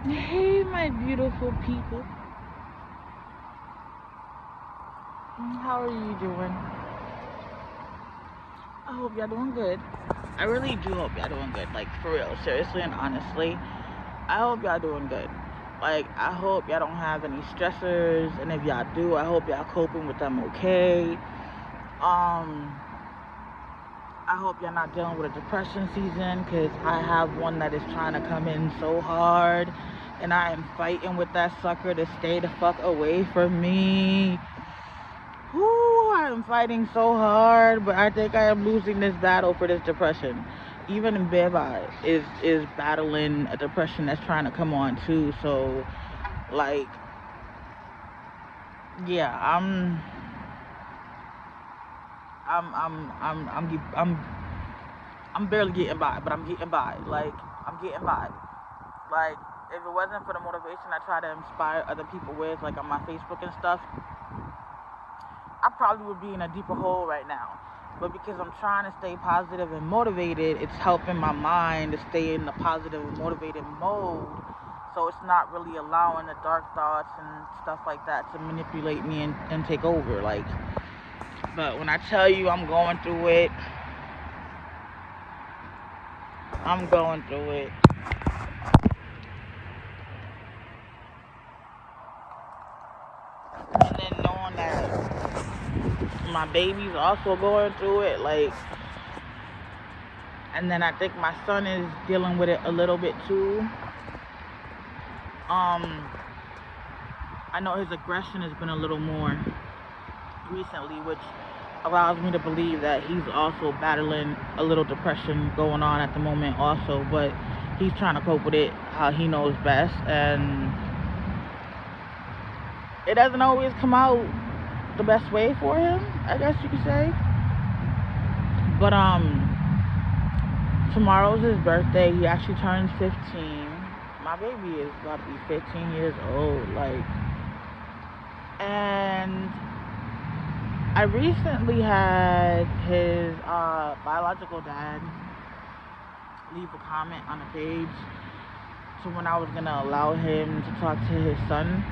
Hey, my beautiful people. How are you doing? I hope y'all doing good. I really do hope y'all doing good. Like, for real, seriously and honestly. I hope y'all doing good. Like, I hope y'all don't have any stressors. And if y'all do, I hope y'all coping with them okay. Um, I hope y'all not dealing with a depression season because I have one that is trying to come in so hard. And I am fighting with that sucker to stay the fuck away from me. Whoo, I am fighting so hard, but I think I am losing this battle for this depression. Even Beba is battling a depression that's trying to come on too. So, like, yeah, I'm barely getting by, but I'm getting by. Like, I'm getting by. Like, if it wasn't for the motivation I try to inspire other people with, like on my Facebook and stuff, I probably would be in a deeper hole right now. But because I'm trying to stay positive and motivated, it's helping my mind to stay in the positive and motivated mode. So it's not really allowing the dark thoughts and stuff like that to manipulate me and take over. Like, but when I tell you I'm going through it, I'm going through it. And then knowing that my baby's also going through it, like, and then I think my son is dealing with it a little bit too. Um, I know his aggression has been a little more recently, which allows me to believe that he's also battling a little depression going on at the moment also, but he's trying to cope with it how he knows best, and it doesn't always come out the best way for him, I guess you could say. But tomorrow's his birthday. He actually turns 15. My baby is about to be 15 years old, like, and I recently had his biological dad leave a comment on a page to when I was gonna allow him to talk to his son.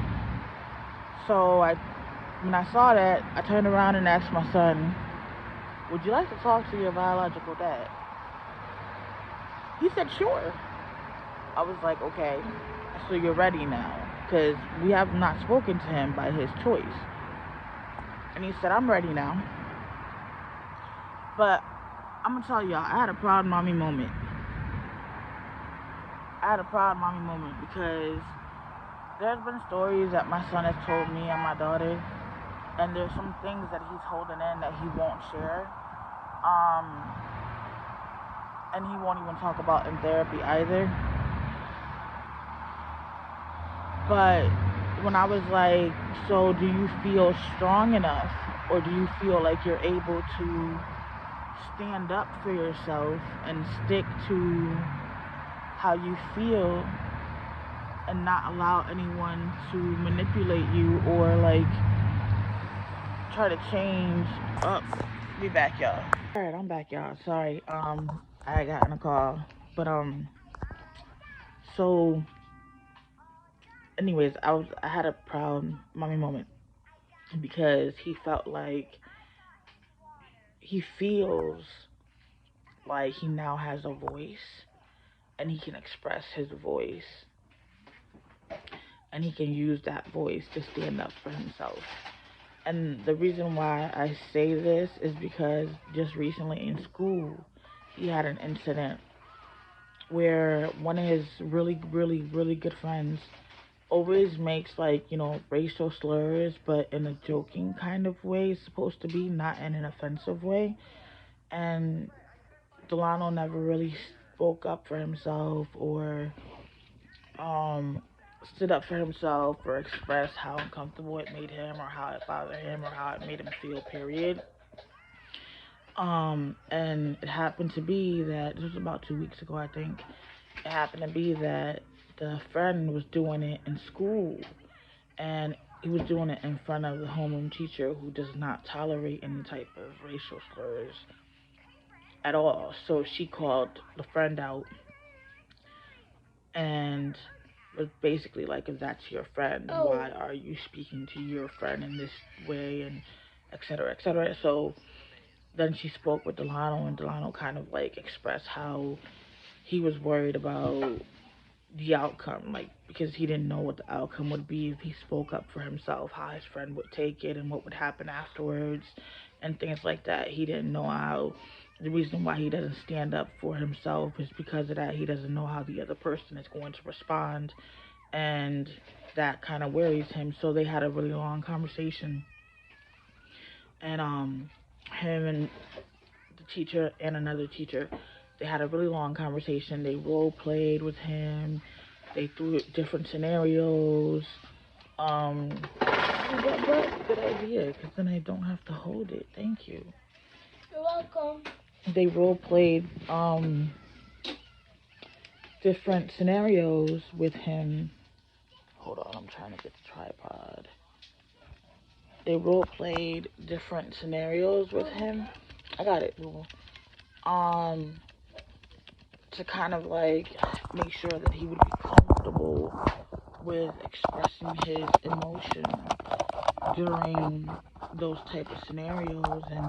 So when I saw that, I turned around and asked my son, "Would you like to talk to your biological dad?" He said, "Sure." I was like, "Okay, so you're ready now, because we have not spoken to him by his choice." And he said, "I'm ready now." But I'm gonna tell y'all, I had a proud mommy moment. I had a proud mommy moment because there's been stories that my son has told me and my daughter, and there's some things that he's holding in that he won't share, um, and he won't even talk about in therapy either. But when I was like, "So do you feel strong enough, or do you feel like you're able to stand up for yourself and stick to how you feel and not allow anyone to manipulate you or like try to change up?" Be back, y'all. All right, I'm back, y'all. Sorry, I got in a call, but so, anyways, I had a proud mommy moment because he felt like he feels like he now has a voice and he can express his voice and he can use that voice to stand up for himself. And the reason why I say this is because just recently in school, he had an incident where one of his really, really, really good friends always makes, like, racial slurs, but in a joking kind of way. It's supposed to be, not in an offensive way. And Delano never really spoke up for himself or um stood up for himself or expressed how uncomfortable it made him or how it bothered him or how it made him feel, period. And it happened to be that this was about 2 weeks ago, I think. It happened to be that the friend was doing it in school, and he was doing it in front of the homeroom teacher who does not tolerate any type of racial slurs at all. So she called the friend out, and was basically like, if that's your friend, why are you speaking to your friend in this way, and et cetera, et cetera. So then she spoke with Delano, and Delano kind of like expressed how he was worried about the outcome, like because he didn't know what the outcome would be if he spoke up for himself, how his friend would take it and what would happen afterwards, and things like that. He didn't know how. The reason why he doesn't stand up for himself is because of that. He doesn't know how the other person is going to respond, and that kind of worries him. So they had a really long conversation, and him and the teacher and another teacher, they had a really long conversation. They role played with him. They threw different scenarios. But good idea, because then I don't have to hold it. Thank you. You're welcome. They role played different scenarios with him. Hold on, I'm trying to get the tripod. They role played different scenarios with him. I got it, boo. Um, to kind of like make sure that he would be comfortable with expressing his emotions during those type of scenarios, and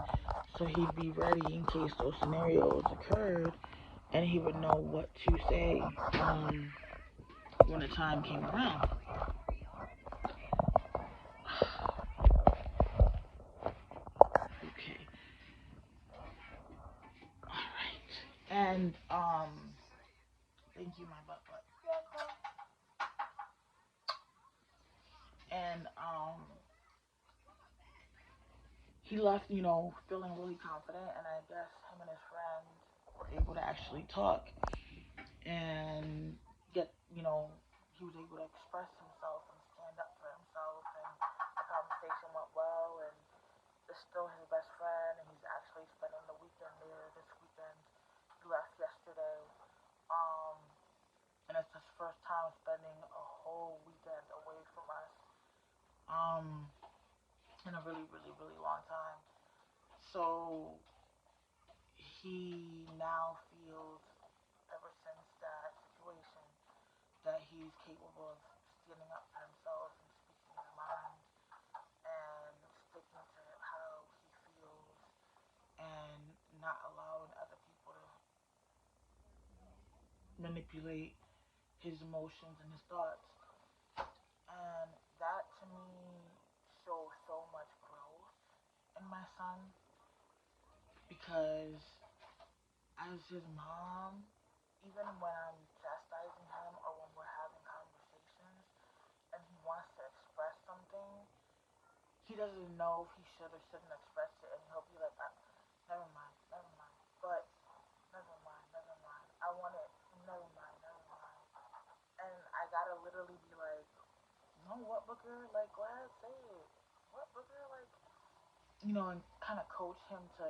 so he'd be ready in case those scenarios occurred, and he would know what to say when the time came around. Okay, all right, and thank you, my butt. And he left, feeling really confident, and I guess him and his friend were able to actually talk and get, he was able to express himself and stand up for himself, and the conversation went well, and is still his best friend, and he's actually spending the weekend there this weekend. He left yesterday, um, and it's his first time spending a whole weekend away from us, um, in a really, really, really long time. So he now feels, ever since that situation, that he's capable of standing up for himself and speaking his mind and sticking to how he feels and not allowing other people to manipulate his emotions and his thoughts. And that to me shows so much growth in my son, because as his mom, even when I'm chastising him or when we're having conversations and he wants to express something, he doesn't know if he should or shouldn't express it, and he'll be like, never mind, never mind, but never mind, never mind. I want it, never mind, never mind. And I gotta literally be like, no, what, Booker? Like, go ahead, say it. What, Booker? Like, and kind of coach him to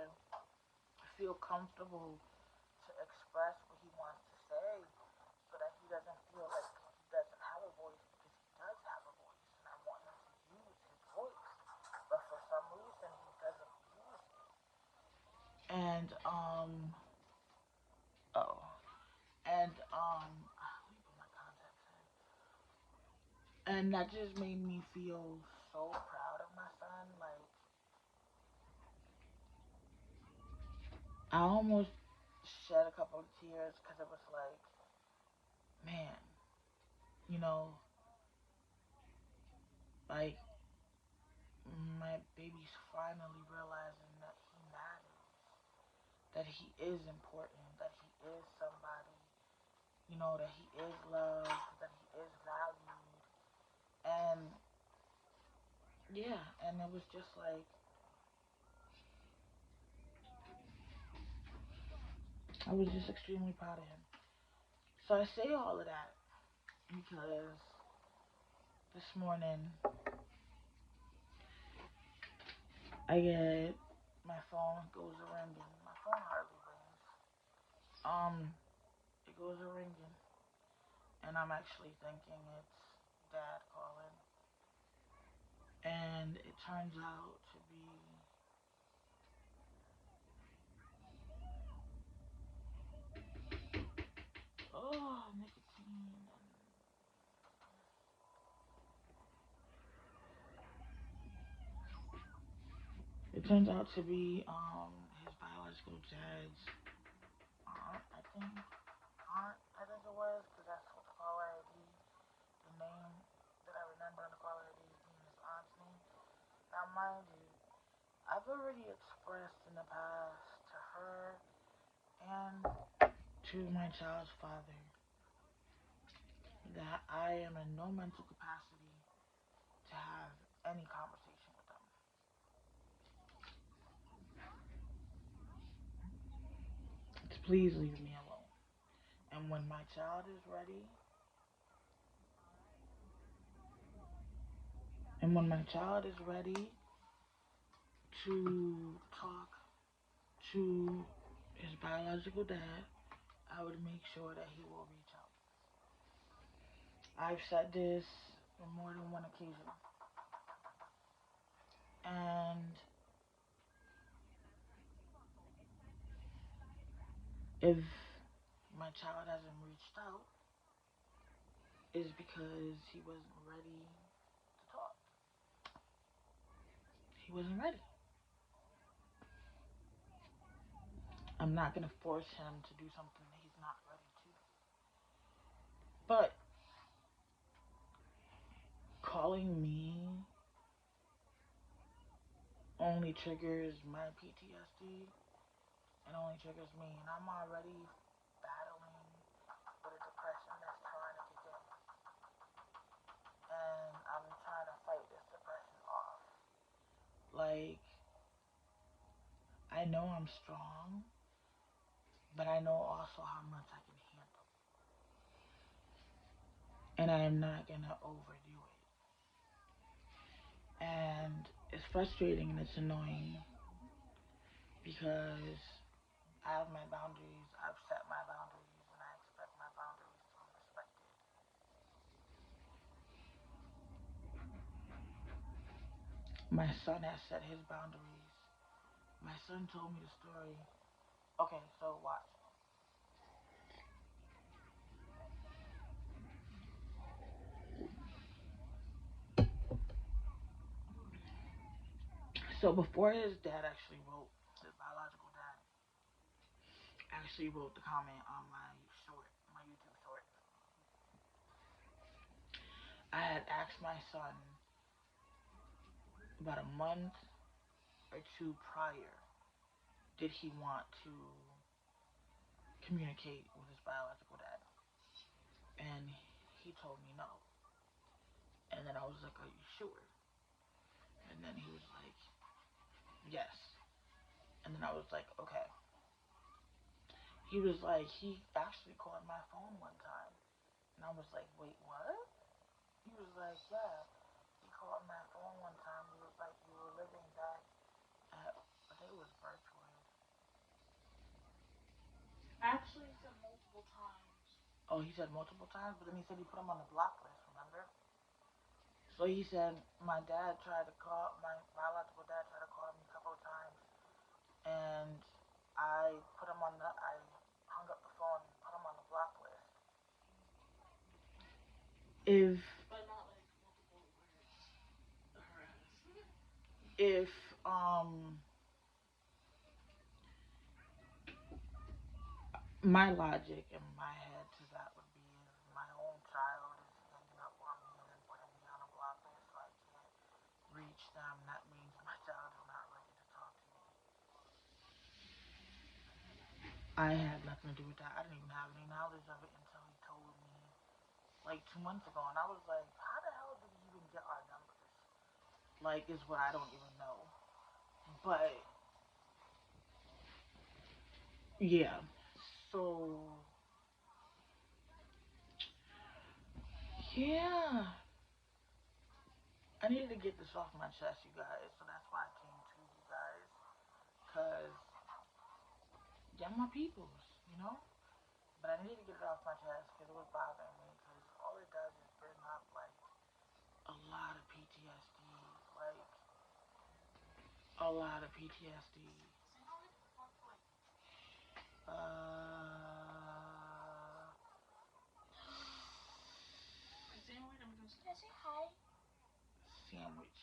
feel comfortable to express what he wants to say, so that he doesn't feel like he doesn't have a voice, because he does have a voice, and I want him to use his voice. But for some reason, he doesn't use it. And, oh, and, let me put my contacts in. And that just made me feel so proud of my son. Like, I almost shed a couple of tears, because it was like, man, you know, like, my baby's finally realizing that he matters, that he is important, that he is somebody, that he is loved, that he is valued. And yeah, and it was just like, I was just extremely proud of him. So I say all of that because this morning I get my phone goes a ringing. My phone hardly rings. It goes a ringing, and I'm actually thinking it's dad calling, and it turns out to be nicotine. It turns out to be his biological dad's aunt, I think. Aunt, I think it was, because that's what the caller ID, the name that I remember on the caller ID is being his aunt's name. Now, mind you, I've already expressed in the past to her and to my child's father that I am in no mental capacity to have any conversation with them. To please leave me alone. And when my child is ready, and when my child is ready to talk to his biological dad, I would make sure that he will reach out. I've said this on more than one occasion. And if my child hasn't reached out, is because he wasn't ready to talk. He wasn't ready. I'm not gonna force him to do something that he's not ready to. But calling me only triggers my PTSD and only triggers me, and I'm already battling with a depression that's trying to kick in, and I'm trying to fight this depression off. Like, I know I'm strong, but I know also how much I can handle, and I am not gonna overdo it. And it's frustrating and it's annoying because I have my boundaries, I've set my boundaries, and I expect my boundaries to be respected. My son has set his boundaries. My son told me the story. Okay, so watch. So before his dad actually wrote, his biological dad actually wrote the comment on my short, my YouTube short, I had asked my son about a month or two prior, did he want to communicate with his biological dad? And he told me no. And then I was like, are you sure? And then he was like, yes. And then I was like, okay. He was like, he actually called my phone one time. And I was like, wait, what? He was like, yeah. He called my phone one time. He was like, you were living back at, I think it was Birchwood. Actually, he said multiple times. Oh, he said multiple times, but then he said he put him on the block list, remember? So he said my dad tried to call, my biological dad tried to call me a couple of times, and I put him on the, I hung up the phone and put him on the block list. If if my logic in my head to that would be if my own child is hanging up on me and then putting me on a block list so I can't reach them, that means my child is not ready to talk to me. I had nothing to do with that. I didn't even have any knowledge of it until he told me like 2 months ago, and I was like, how the hell did he even get our numbers? Like, is what I don't even know. But yeah, so yeah, I needed to get this off my chest, you guys. So that's why I came to you guys, cause y'all my peoples, you know. But I needed to get it off my chest because it was bothering me. Because all it does is bring up like a lot of PTSD, like a lot of PTSD. Sandwich.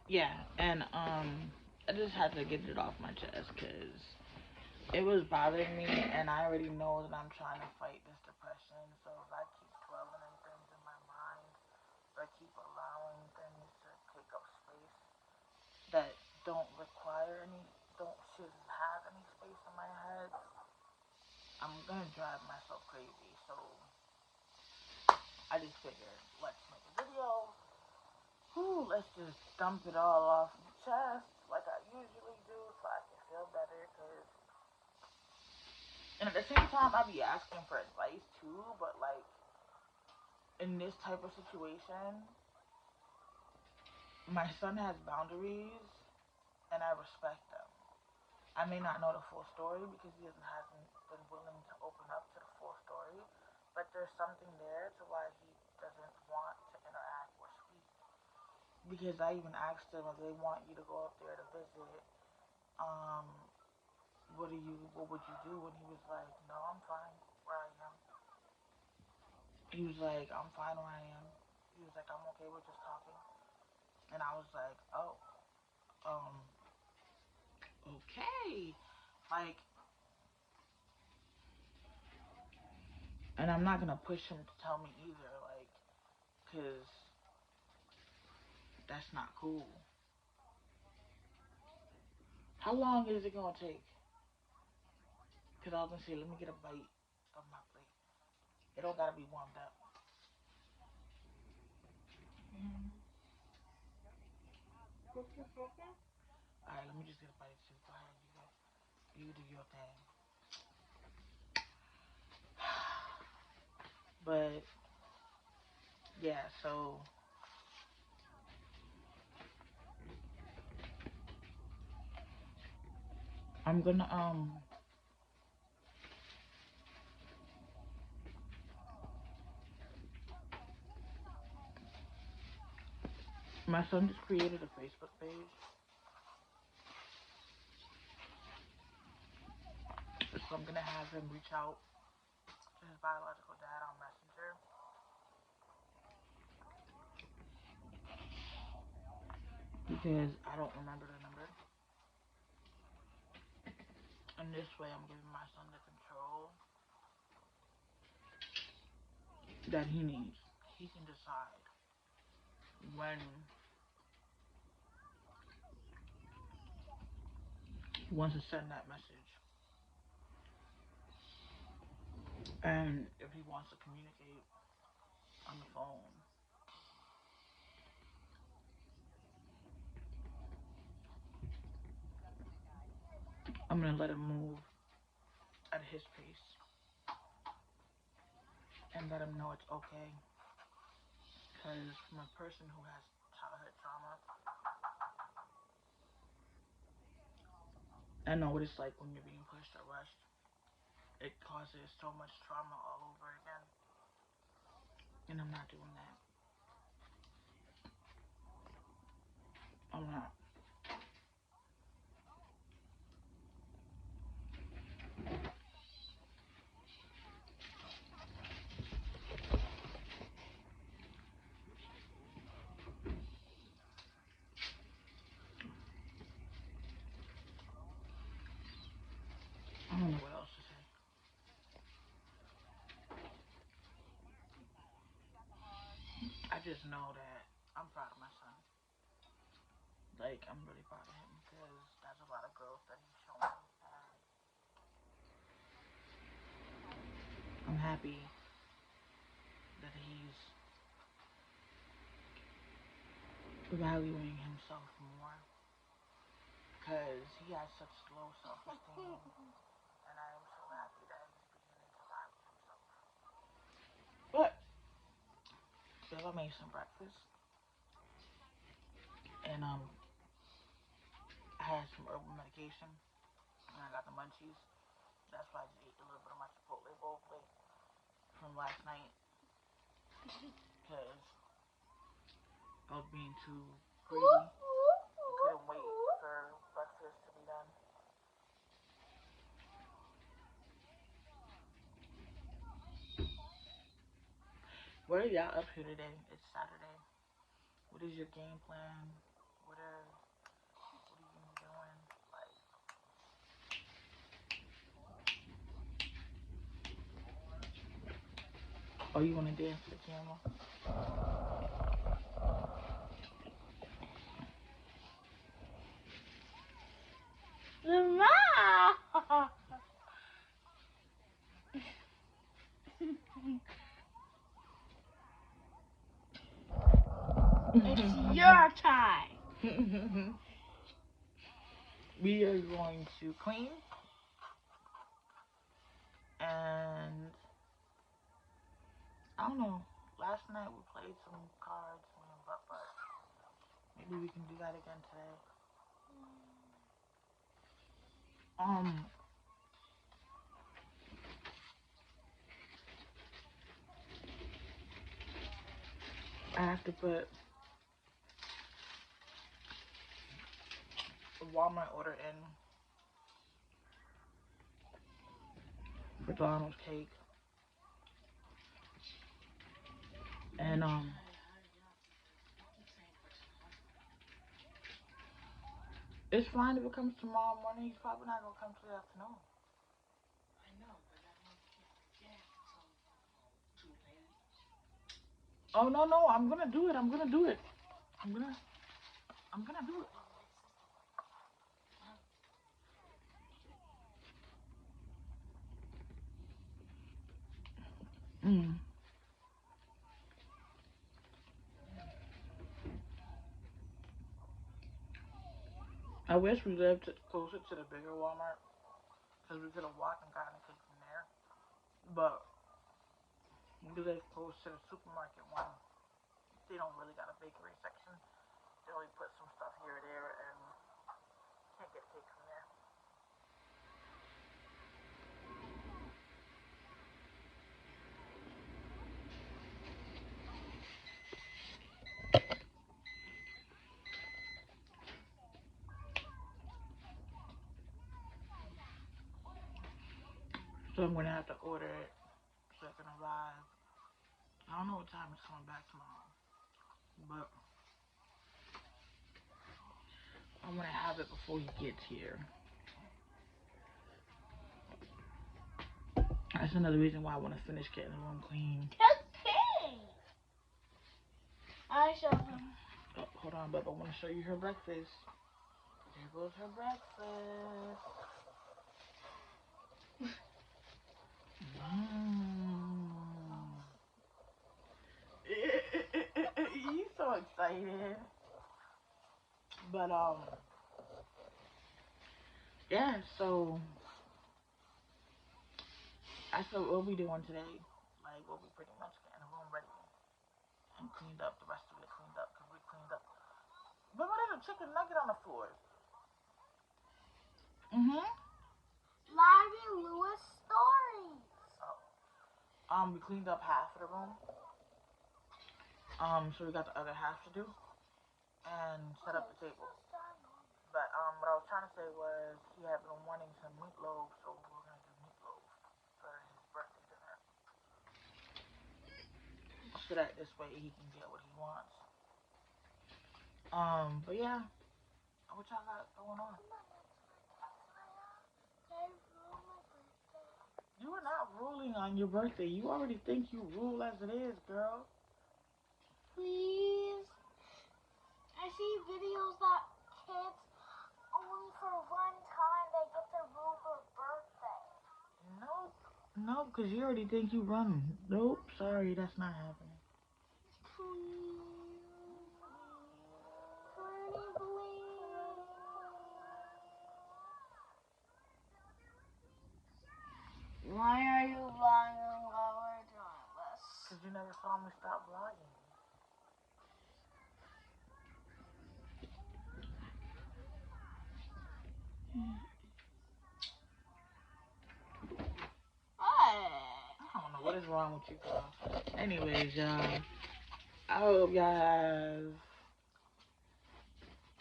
Yeah, and I just had to get it off my chest because it was bothering me, and I already know that I'm trying to fight this depression. So if I keep dwelling in things in my mind, or keep allowing things to take up space that don't require any, don't shouldn't have any space in my head, I'm gonna drive myself crazy. So I just figured, let's make a video. Whew, let's just dump it all off my chest like I usually do, so I can feel better. Cause, and at the same time, I be asking for advice too. But like in this type of situation, my son has boundaries, and I respect them. I may not know the full story because hasn't been willing to open up to the full story, but there's something there to why he doesn't want to interact or speak. Because I even asked him if they want you to go up there to visit, um, what would you do? And he was like, no, I'm fine where I am. He was like, I'm fine where I am. He was like, I'm okay with just talking. And I was like, oh, um, okay. Like, and I'm not gonna push him to tell me either, like, cause that's not cool. How long is it gonna take? Cause I was gonna say, let me get a bite of my plate. It don't gotta be warmed up. Mm. All right, let me just get a bite too. Go ahead, you do your thing. But yeah, so I'm gonna my son just created a Facebook page, so I'm gonna have him reach out to his biological dad on Messenger because I don't remember the number. And this way, I'm giving my son the control that he needs. He can decide when he wants to send that message and if he wants to communicate on the phone. I'm gonna let him move at his pace and let him know it's okay. Because from a person who has childhood trauma, I know what it's like when you're being pushed or rushed. It causes so much trauma all over again, and I'm not doing that. I'm not. I don't know what else to say. I just know that I'm proud of my son. Like, I'm really proud of him because that's a lot of growth that he's shown. And I'm happy that he's evaluating himself more because he has such low self-esteem, and I am so happy that he's beginning to value himself. But I made some breakfast, and I had some herbal medication, and I got the munchies. That's why I just ate a little bit of my Chipotle bowl plate from last night because I was being too greedy. I couldn't wait for breakfast to be done. What are y'all up to today? It's Saturday. What is your game plan? What are you doing? Like, oh, you wanna dance to the camera? Lamar! It's your time. We are going to clean and I don't know. Last night we played some cards, me and Butt. Maybe we can do that again today. I have to put a Walmart order in for Donald's cake. And it's fine if it comes tomorrow morning. He's probably not gonna come till the afternoon. I know, but that means you can't get until too late. Oh no, I'm gonna do it. I'm gonna do it. I'm gonna do it. Mm. I wish we lived closer to the bigger Walmart because we could have walked and gotten a cake from there. But we live close to the supermarket one. They don't really got a bakery section. They only put some stuff here or there, and can't get a cake from there. So I'm gonna have to order it so it can arrive. I don't know what time it's coming back tomorrow, but I'm gonna have it before he gets here. That's another reason why I want to finish getting the room clean. Okay. I show him. Oh, hold on, Bubba. I want to show you her breakfast. There goes her breakfast. You so excited. But yeah. So I said what we doing today. Like we'll be pretty much getting the room ready and cleaned up. The rest of it cleaned up because we cleaned up. But what is a chicken nugget on the floor? Mhm. Larry Lewis stories. We cleaned up half of the room. So we got the other half to do and set up the table. But what I was trying to say was he had been wanting some meatloaf, so we're gonna do meatloaf for his birthday dinner. So that this way he can get what he wants. But yeah, what y'all got going on? You are not ruling on your birthday. You already think you rule as it is, girl. Please. I see videos that kids only for one time they get to rule for birthday. Nope. Nope, because you already think you run. Nope, sorry, that's not happening. Why are you vlogging while we're doing this? Because you never saw me stop vlogging. I don't know what is wrong with you, girl. Anyways, y'all, I hope y'all have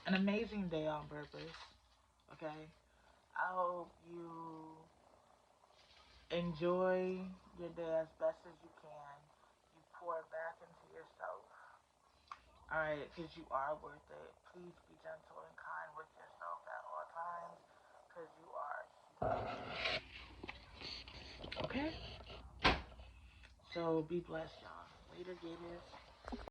an amazing day on purpose. Okay? I hope you enjoy your day as best as you can. You pour back into yourself. Alright, because you are worth it. Please be gentle and kind with yourself at all times, because you are huge. Okay? So be blessed, y'all. Later, gators.